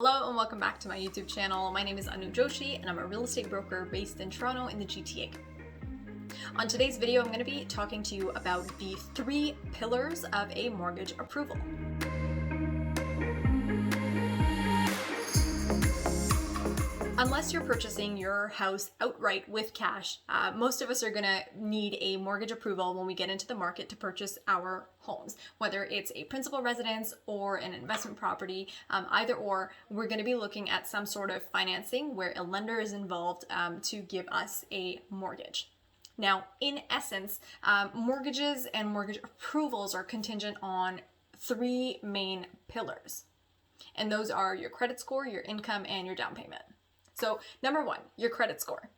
Hello and welcome back to my YouTube channel. My name is Joshi and I'm a real estate broker based in Toronto in the GTA. On today's video, I'm going to be talking to you about the 3 pillars of a mortgage approval. Unless you're purchasing your house outright with cash, most of us are gonna need a mortgage approval when we get into the market to purchase our homes. Whether it's a principal residence or an investment property, either or, we're gonna be looking at some sort of financing where a lender is involved to give us a mortgage. Now, in essence, mortgages and mortgage approvals are contingent on 3 main pillars. And those are your credit score, your income, and your down payment. So number 1, your credit score.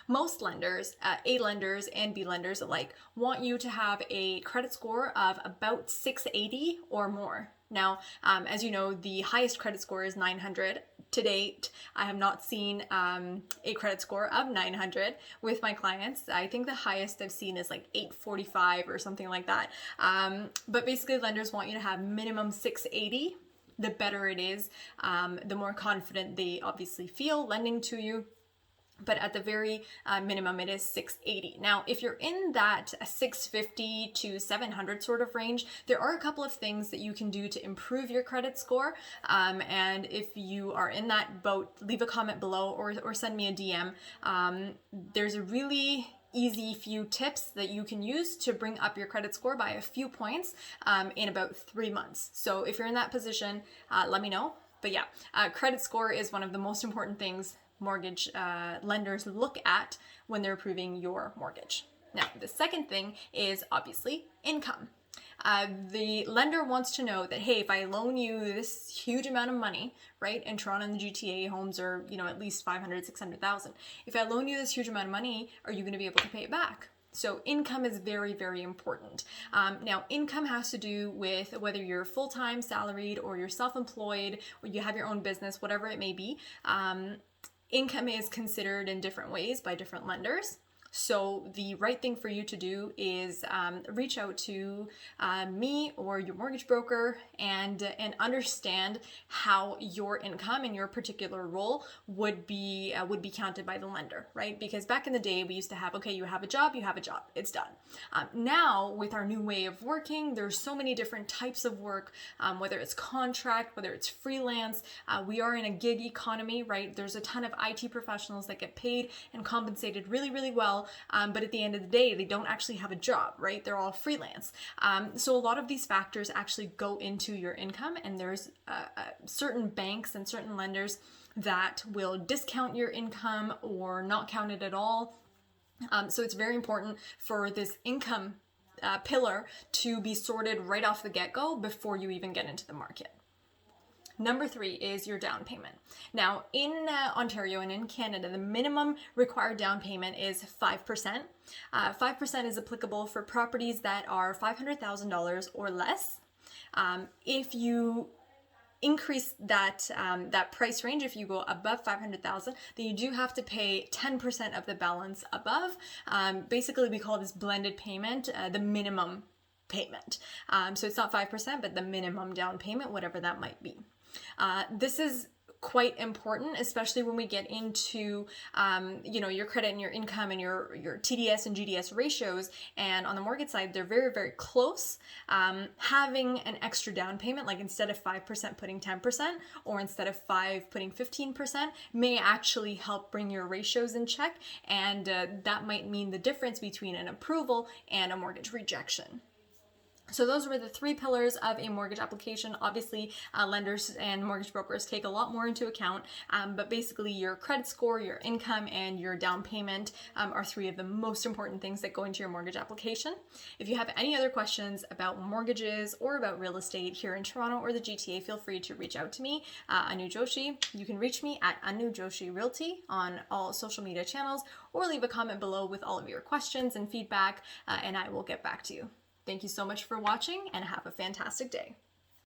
Most lenders, A lenders and B lenders alike, want you to have a credit score of about 680 or more. Now, as you know, the highest credit score is 900. To date, I have not seen a credit score of 900 with my clients. I think the highest I've seen is like 845 or something like that. But basically, lenders want you to have minimum 680. The better it is, the more confident they obviously feel lending to you. But at the very minimum, it is 680. Now, if you're in that 650 to 700 sort of range, there are a couple of things that you can do to improve your credit score. And if you are in that boat, leave a comment below or send me a DM. There's a really easy few tips that you can use to bring up your credit score by a few points in about 3 months. So if you're in that position, let me know. But yeah, credit score is one of the most important things mortgage lenders look at when they're approving your mortgage. Now, the second thing is obviously income. The lender wants to know that, hey, if I loan you this huge amount of money, right? In Toronto and the GTA, homes are, at least 500, 600,000. If I loan you this huge amount of money, are you going to be able to pay it back? So income is very, very important. Now, income has to do with whether you're full-time salaried or you're self-employed or you have your own business, whatever it may be. Income is considered in different ways by different lenders. So the right thing for you to do is reach out to me or your mortgage broker and understand how your income in your particular role would be counted by the lender, right? Because back in the day, we used to have, okay, you have a job, it's done. Now, with our new way of working, there's so many different types of work, whether it's contract, whether it's freelance. We are in a gig economy, right? There's a ton of IT professionals that get paid and compensated really, really well. But at the end of the day, they don't actually have a job, right? They're all freelance. So a lot of these factors actually go into your income, and there's certain banks and certain lenders that will discount your income or not count it at all. So it's very important for this income pillar to be sorted right off the get-go before you even get into the market. Number 3 is your down payment. Now, in Ontario and in Canada, the minimum required down payment is 5%. 5% is applicable for properties that are $500,000 or less. If you increase that price range, if you go above 500,000, then you do have to pay 10% of the balance above. Basically, we call this blended payment the minimum payment. So it's not 5%, but the minimum down payment, whatever that might be. This is quite important, especially when we get into, your credit and your income and your TDS and GDS ratios. And on the mortgage side, they're very, very close. Having an extra down payment, like instead of 5% putting 10% or instead of 5 putting 15%, may actually help bring your ratios in check. And that might mean the difference between an approval and a mortgage rejection. So those were the 3 pillars of a mortgage application. Obviously, lenders and mortgage brokers take a lot more into account, but basically your credit score, your income, and your down payment are 3 of the most important things that go into your mortgage application. If you have any other questions about mortgages or about real estate here in Toronto or the GTA, feel free to reach out to me, Anu Joshi. You can reach me at Anu Joshi Realty on all social media channels, or leave a comment below with all of your questions and feedback, and I will get back to you. Thank you so much for watching and have a fantastic day.